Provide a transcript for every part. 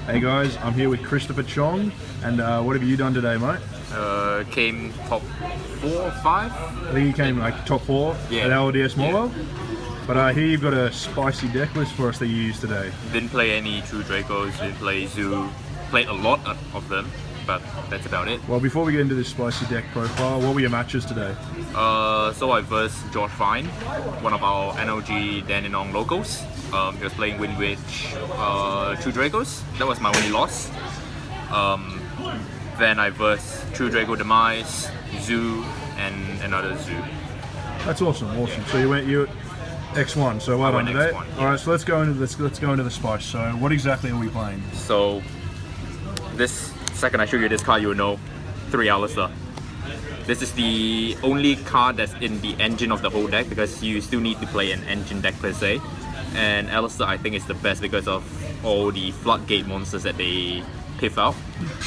Hey guys, I'm here with Christopher Cheong, and what have you done today, mate? Came top 4 or 5. I think you came like top 4 Yeah. at LLDS Morwell. Yeah. But here you've got a spicy deck list for us that you used today. Didn't play any True Dracos, didn't play Zoo. Played a lot of them, but that's about it. Well, before we get into this spicy deck profile, what were your matches today? So I versed George Fine, one of our NLG Dandenong locals. He was playing Windwitch True Dracos. That was my only loss. Then I versed True Draco Demise, Zoo, and another Zoo. That's awesome. So you X1. So well done today. X1, yeah. All right, so let's go into the spice. So what exactly are we playing? So this second I show you this card, you will know 3 Alistair. This is the only card that's in the engine of the whole deck because you still need to play an engine deck per se. And Alistair I think is the best because of all the floodgate monsters that they piff out.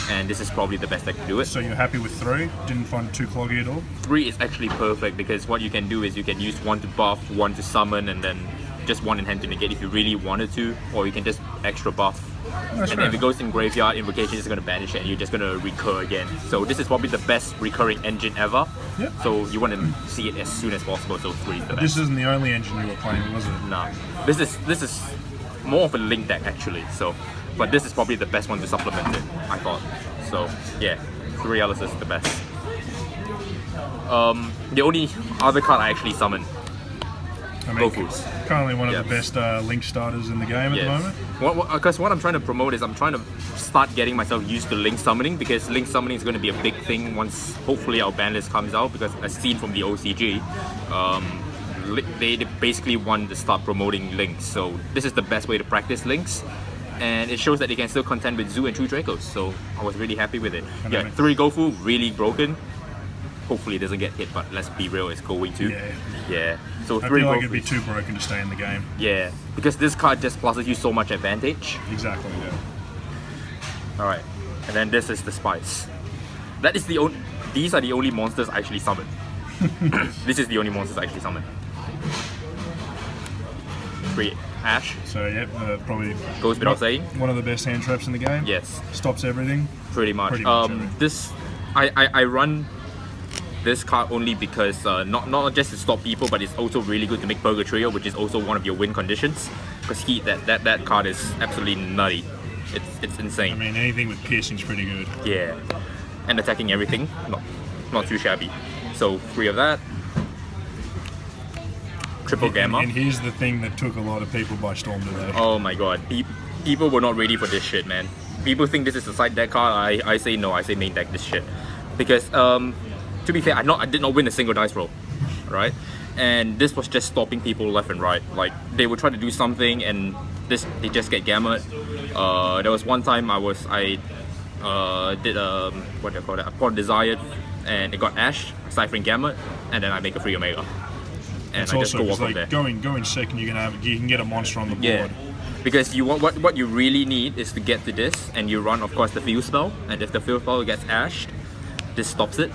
And this is probably the best deck to do it. So you're happy with 3? Didn't find it too cloggy at all? 3 is actually perfect because what you can do is you can use 1 to buff, 1 to summon, and then just 1 in hand to negate if you really wanted to, or you can just extra buff. That's and then if it goes in graveyard, invocation is going to banish it and you're just going to recur again. So this is probably the best recurring engine ever. Yep. So you want to see it as soon as possible, so 3 is the best. This isn't the only engine you were playing, was it? Nah. This is more of a link deck actually, so but this is probably the best one to supplement it, I thought. So yeah, 3 Alice is the best. The only other card I actually summoned, I mean, Goku's. currently one of the best link starters in the game at the moment. Because what I'm trying to promote is I'm trying to start getting myself used to link summoning, because link summoning is going to be a big thing once hopefully our ban list comes out, because as seen from the OCG, they basically want to start promoting links. So this is the best way to practice links, and it shows that they can still contend with Zoo and True Dracos. So I was really happy with it. Yeah, 3 Gofu, really broken. Hopefully it doesn't get hit, but let's be real, it's going to. Yeah. So I 3 feel like Gofu. it'd be too broken to stay in the game. Yeah, because this card just pluses you so much advantage. Exactly, yeah. Alright, and then this is the spice. That is the only. These are the only monsters I actually summoned. This is the only monsters I actually summoned. 3 Ash. So yeah, probably Goes without saying. one of the best hand traps in the game. Yes, Stops everything. pretty much. Everything. This I run this card only because not just to stop people, but it's also really good to make Purgatorio, which is also one of your win conditions. Because that card is absolutely nutty. It's insane. I mean, anything with piercing's pretty good. Yeah, and attacking everything, not too shabby. So 3 of that. Triple Gamma. And here's the thing that took a lot of people by storm today. Oh my god, people were not ready for this shit, man. People think this is a side deck card. I say no, I say main deck this shit. Because to be fair, I did not win a single dice roll, right? And this was just stopping people left and right. Like they would try to do something and they just get gamut. There was one time I did what do you call that? A Port Desired, and it got Ash, Ciphering Gamut, and then I make a free Omega. And It's I just also go off from like there. going second, you can get a monster on the board. Yeah, because you want what you really need is to get to this, and you run of course the field spell, and if the field spell gets ashed, this stops it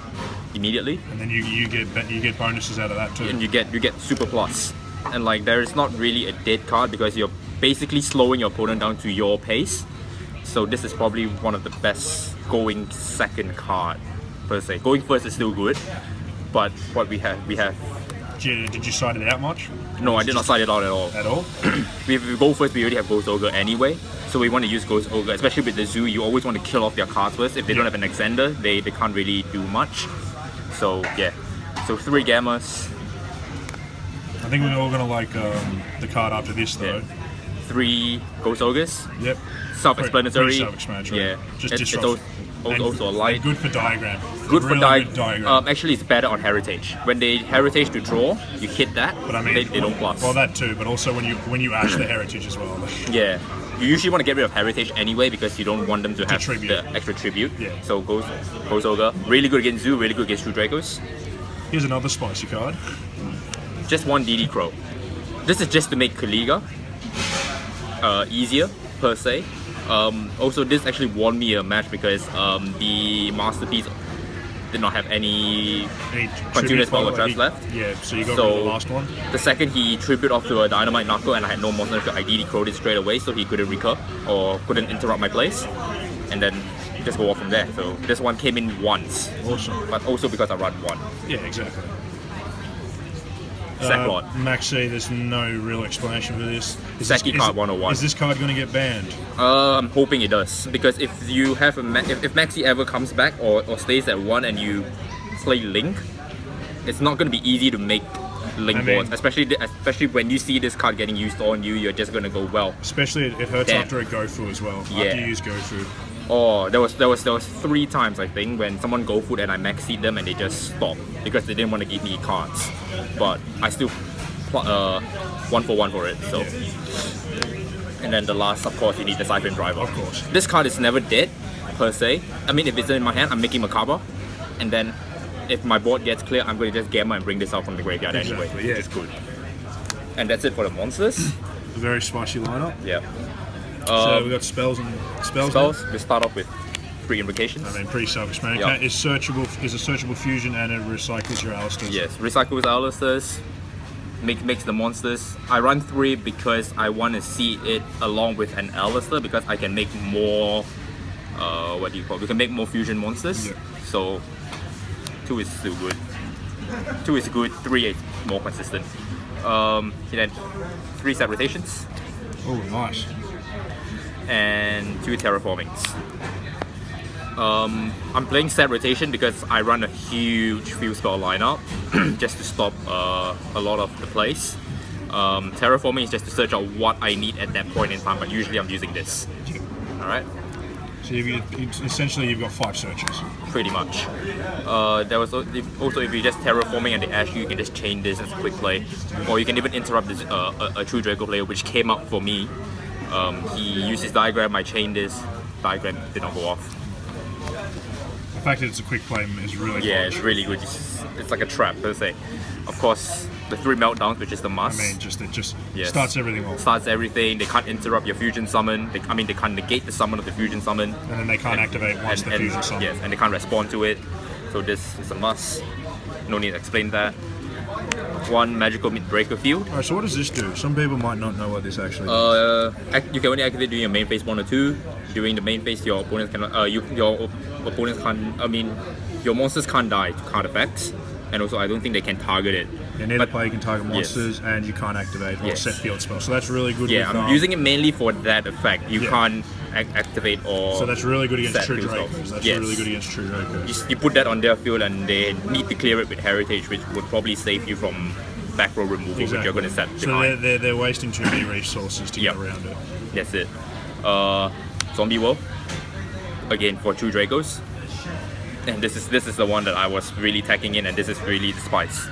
immediately, And then you get bonuses out of that too. and you get super plus. And like there is not really a dead card because you're basically slowing your opponent down to your pace. So this is probably one of the best going second card per se. Going first is still good, but what we have. Did you side it out much? No, I did not side it out at all. At all? If we go first, we already have Ghost Ogre anyway, so we want to use Ghost Ogre, especially with the Zoo. You always want to kill off their cards first. If they don't have an Extender, they can't really do much. So yeah, so 3 Gammas. I think we're all gonna like the card after this though. 3 Ghost Ogres. Yep. Self-explanatory. Pretty self-explanatory. Yeah, Just it's disrupts. also a light. Good for diagram. Good for Really good diagram. Actually, it's better on Heritage. When they Heritage to draw, you hit that, But I mean, they don't plus. Well, that too, but also when you ash the heritage as well. Yeah, you usually want to get rid of Heritage anyway because you don't want them to have tribute. the extra tribute. Yeah. So Ghost Ogre, really good against Zoo, really good against True Dracos. Here's another spicy card. Just 1 DD Crow. This is just to make Kaliga easier per se. Also, this actually won me a match because the masterpiece did not have any Any continuous tribute power follow, traps left. Yeah, so you got So- rid of the last one. The second he tribute off to a Dynamite Knuckle and I had no monster to ID crowed it straight away, so he couldn't recur or couldn't interrupt my plays, and then just go off from there. So this one came in once, Awesome. but also because I run one. Yeah, exactly. Sacklot. Maxi, there's no real explanation for this. Saki card 101. Is this card going to get banned? I'm hoping it does, because if you have if Maxi ever comes back or stays at 1 and you play Link, it's not going to be easy to make Link I mean- boards, especially when you see this card getting used on you. You're just going to go, well, Especially it hurts Damn. after a Gofu as well. Yeah. After you use Gofu. oh, there was 3 times I think when someone go food and I maxied them and they just stopped because they didn't want to give me cards, but I still 1 for 1 for it. So, and then the last, of course, you need the Siphon Driver. Of course. This card is never dead per se. I mean, if it's in my hand, I'm making Macabre, and then if my board gets clear, I'm going to just Gamma and bring this out from the graveyard anyway. Exactly, yeah. Which is good. And that's it for the monsters. A very spicy lineup. Yeah. So we've got spells and spells. Spells. We start off with 3 invocations. I mean, pretty self-explanatory. Yeah. Is searchable. Is a searchable fusion and it recycles your Alistairs. Yes, recycle with Alistairs, makes the monsters. I run 3 because I want to see it along with an Alistair because I can make more, what do you call it? We can make more fusion monsters. Yeah. So 2 is still good. 2 is good, 3 is more consistent. Then 3 set rotations Oh, nice. and 2 terraformings. I'm playing set rotation because I run a huge field spell lineup just to stop a lot of the plays. Terraforming is just to search out what I need at that point in time, but usually I'm using this. Alright, So essentially you've got 5 searches. pretty much. There was also if you just terraforming and they ask you, you can just chain this as a quick play, or you can even interrupt this a true Draco player, which came up for me. He used his diagram, I chained this diagram, did not go off. The fact that it's a quick play is really Yeah, clutch. it's really good. It's like a trap per se. Of course, the 3 meltdowns, which is the I must. mean, it just Yes. starts everything off. Starts everything. They can't interrupt your fusion summon. They can't negate the summon of the fusion summon. And then they can't activate once the fusion summon. Yes, and they can't respond to it. So this is a must. No need to explain that. 1 magical mid-breaker field. Alright, so what does this do? Some people might not know what this actually does. You can only activate during your main phase 1 or 2. During the main phase, your opponents cannot. Your opponents can't. I mean, your monsters can't die to card effects, and also I don't think they can target it. And neither but- player can target monsters, and you can't activate or Yes. set field spell. So that's really good. Yeah, with, I'm using it mainly for that effect. You Yeah. can't activate or. So that's really good against set True field spell. Dracos. That's Yes. really good against True Dracos. You put that on their field and they need to clear it with Heritage, which would probably save you from back row removal, which you're going to set So behind. they're wasting too many resources to Yep. get around it. That's it. Zombie World. Again for True Dracos. And this is the one that I was really tacking in, and this is really the spice.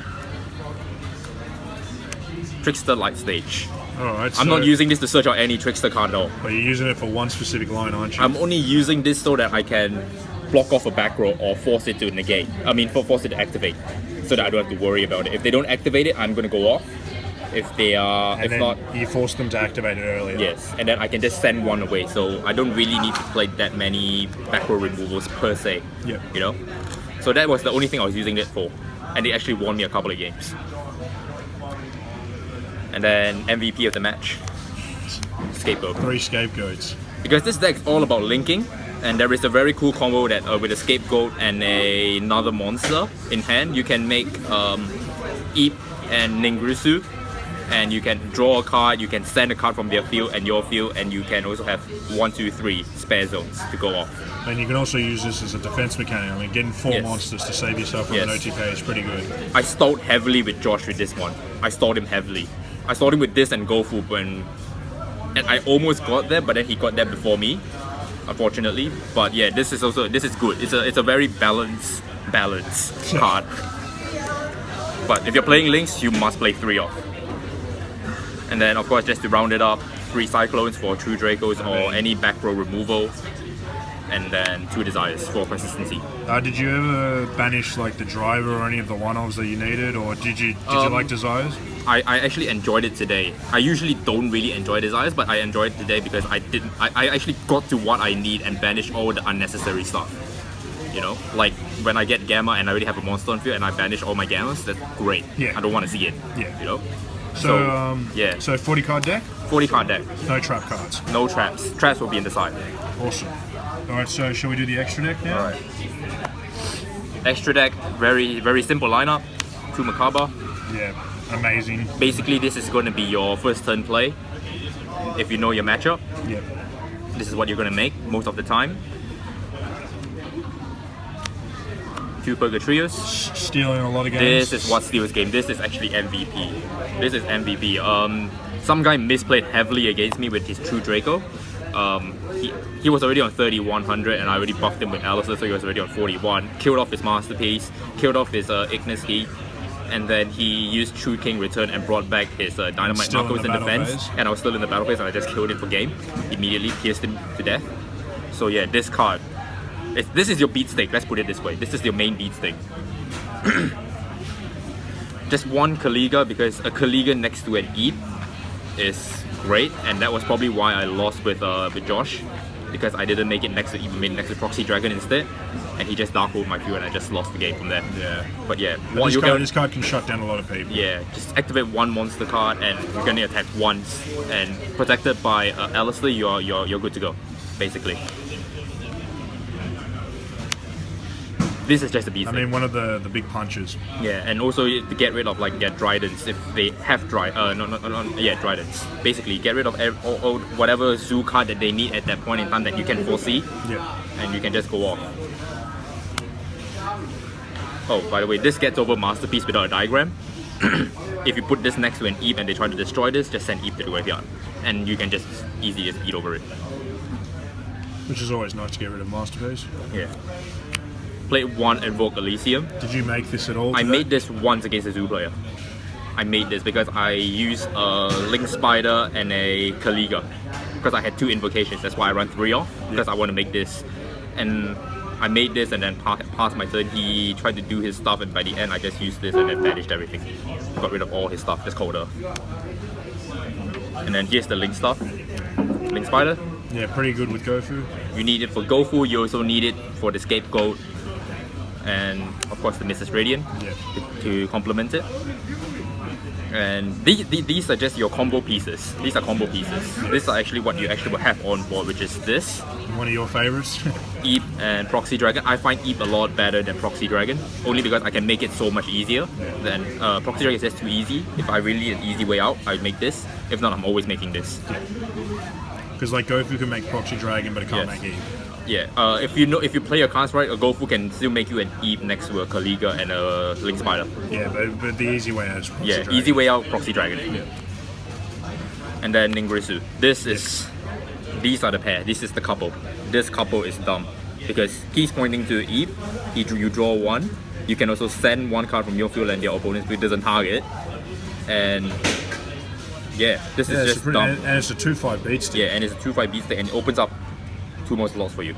Trickster Light Stage. Alright, I'm not using this to search out any Trickster card at all. But you're using it for one specific line, aren't you? I'm only using this so that I can block off a back row or force it to negate. Force it to activate, so that I don't have to worry about it. If they don't activate it, I'm gonna go off. If they are, and if then not, you force them to activate it earlier. yes, and then I can just send 1 away. So I don't really need to play that many back row removals per se. Yep. You know, so that was the only thing I was using it for, and they actually won me a couple of games. And then MVP of the match, Scapegoat. 3 scapegoats. Because this deck is all about linking, and there is a very cool combo that with a Scapegoat and another monster in hand, you can make Eep and Ningrusu, and you can draw a card, you can send a card from their field and your field, and you can also have 1, 2, 3 spare zones to go off. And you can also use this as a defense mechanic. I mean, getting 4 Yes. monsters to save yourself from an Yes. OTK is pretty good. I stalled heavily with Josh with this one. I stalled him heavily. I stalled him with this and Gofu and I almost got there, but then he got there before me, unfortunately. But yeah, this is good. It's a very balanced card. But if you're playing Lynx, you must play 3 off. And then of course, just to round it up, 3 Cyclones for True Dracos or any back row removal, and then 2 Desires for consistency. Did you ever banish like the driver or any of the one-offs that you needed, or did you like Desires? I actually enjoyed it today. I usually don't really enjoy Desires, but I enjoyed it today because I actually got to what I need and banished all the unnecessary stuff. You know, like when I get Gamma and I already have a monster on field and I banish all my Gammas, that's great. Yeah. I don't want to see it. Yeah. You know? So, so 40 card deck, 40 card deck, no trap cards. no traps. Traps will be in the side. Awesome. Alright, so shall we do the extra deck now? Alright. Extra deck, very, very simple lineup. 2 Macabre. Yeah, amazing. Basically, this is going to be your first turn play. If you know your matchup, Yeah. this is what you're going to make most of the time. 2 Burger Trios. Stealing a lot of games. This is what steals game. This is actually MVP. This is MVP. Some guy misplayed heavily against me with his True Draco. He was already on 3100 and I already buffed him with Alistair, so he was already on 41. Killed off his Masterpiece, killed off his Ignis Heat, and then he used True King Return and brought back his Dynamite Still in Knuckles the in battle defense. phase. And I was still in the battle phase and I just killed him for game. Immediately pierced him to death. So yeah, this card. This is your beat stick, let's put it this way. This is your main beat stick. Just one Kaliga, because a Kaliga next to an Eep is great, and that was probably why I lost with Josh, because I didn't make it next to Eep, I made next to Proxy Dragon instead, and he just Dark Hold my field and I just lost the game from there. Yeah. But yeah, But this card can shut down a lot of people. yeah, just activate one monster card and you're gonna attack once, and protected by Alistair, you're good to go, basically. This is just a beat I stick. mean, one of the big punches. Yeah, and also to get rid of like their Dridents if they have Dridents. Basically, get rid of whatever zoo card that they need at that point in time that you can foresee, Yeah. and you can just go off. Oh, by the way, this gets over Masterpiece without a diagram. If you put this next to an Eep and they try to destroy this, just send Eep to the graveyard, and you can just easily just eat over it. Which is always nice to get rid of Masterpiece. Yeah. Played 1 Invoked Elysium. Did you make this at all? I today? made this once against a zoo player. I made this because I used a Link Spider and a Kaliga. Because I had 2 invocations, that's why I run 3 off. Because I want to make this. And I made this and then passed my turn. He tried to do his stuff and by the end I just used this and then banished everything. Got rid of all his stuff, just called her. And then here's the Link stuff. Link Spider. Yeah, pretty good with Gofu. You need it for Gofu, you also need it for the Scapegoat. And of course the Mrs. Radiant to complement it. And these are just your combo pieces. These are combo pieces. These are actually what you actually will have on board, which is this. One of your favorites. Eep and Proxy Dragon. I find Eep a lot better than Proxy Dragon, only because I can make it so much easier. Than Proxy Dragon is just too easy. If I really need an easy way out, I make this. If not, I'm always making this. Because like Gofu can make Proxy Dragon, but it can't make Eve. Yeah, if you play your cards right, a Gofu can still make you an Eep next to a Kaliga and a Link Spider. Yeah, but the easy way out is Proxy Dragon. Easy way out, Proxy Dragon. And then Ningrisu. These are the pair. This is the couple. This couple is dumb because he's pointing to Eep. You draw 1. You can also send 1 card from your field and your opponent's field doesn't target. And yeah, this is just dumb. And it's a 2-5 beat stick. Yeah, and it's a 2-5 beat stick and it opens up 2 more slots for you.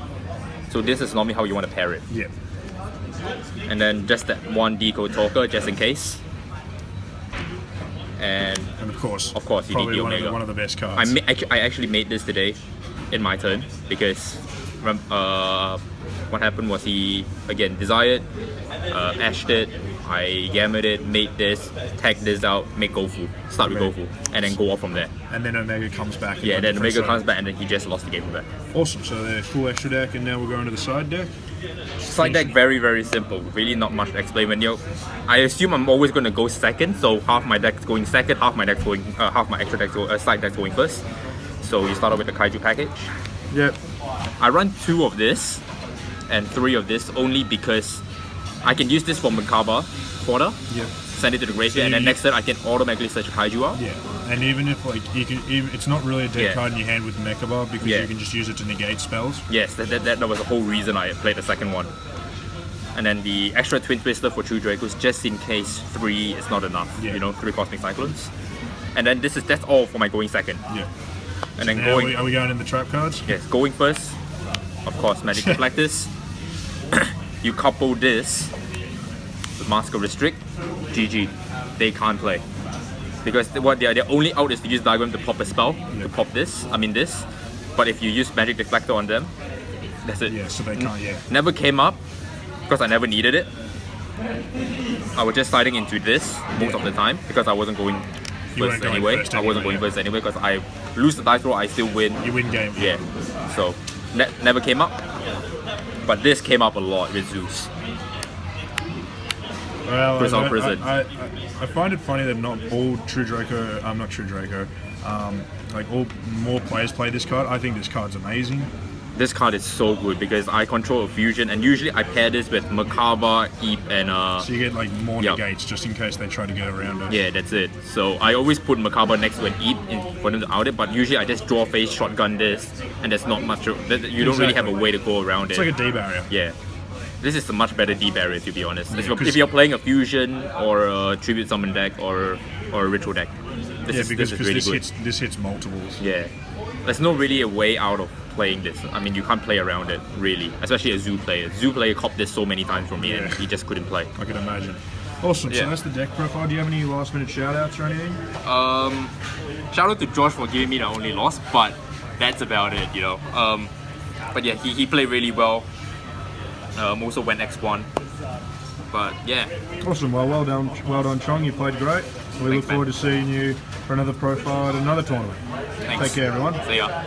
So this is normally how you want to pair it. Yeah. And then just that 1 Decode Talker just in case. And of course, you need the Omega. One of the best cards. I actually made this today in my turn because what happened was he again desired, ashed it, I gammed it, made this, tagged this out, make Gofu, start with Gofu, and then go off from there. And then Omega comes back. Yeah, then Omega comes back and then he just lost the game from there. Awesome, so they're full extra deck and now we're going to the side deck. Side deck very, very simple, really not much to explain. I assume I'm always going to go second, so half my deck's going second, half my extra deck's side deck's going first. So you start off with the Kaiju package. Yep. I run 2 of this and 3 of this only because I can use this for Macabre fodder, send it to the graveyard, and then next turn I can automatically search a Kaiju out. Yeah, and even if like it's not really a dead card in your hand with Mechaba because you can just use it to negate spells. Yes, that was the whole reason I played the second one. And then the extra Twin Twister for True Dracos just in case 3 is not enough. 3 Cosmic Cyclones. And then that's all for my going second. Yeah. And so then are we going in the trap cards? Yes, going first. Of course, Magic Reflectors. You couple this with Masker Restrict. GG. They can't play. Because their only out is to use Diagram to pop a spell. To pop this. But if you use Magic Deflector on them, that's it. Yeah, so they can't, Never came up. because I never needed it. I was just sliding into this most of the time because I wasn't going first anyway. I wasn't going first anyway because I lose the dice roll, I still win. You win game. Yeah. So never came up. But this came up a lot with Zeus. Well, Prison. I find it funny that not all True Draco, not True Draco, like all more players play this card. I think this card's amazing. This card is so good because I control a fusion, and usually I pair this with Macabre, Eep, and So you get like more negates just in case they try to get around it. Yeah, that's it. So I always put Macabre next to an Eep for them to out it, but usually I just draw face, shotgun this, and there's not much. You don't really have a way to go around it's it. It's like a D barrier. Yeah. This is a much better D barrier, to be honest. If you're playing a fusion or a tribute summon deck or a ritual deck, this is really good. This hits multiples. Yeah, there's no really a way out of playing this. I mean, you can't play around it really, especially a Zoo player. Zoo player copped this so many times from me, and he just couldn't play. I can imagine. Awesome. Yeah. So that's the deck profile. Do you have any last minute shout outs or anything? Shout out to Josh for giving me the only loss, but that's about it, you know. But yeah, he played really well. Also went X1. But yeah. Awesome. Well done, Cheong. You played great. We look forward to seeing you for another profile at another tournament. Thanks. Take care, everyone. See ya.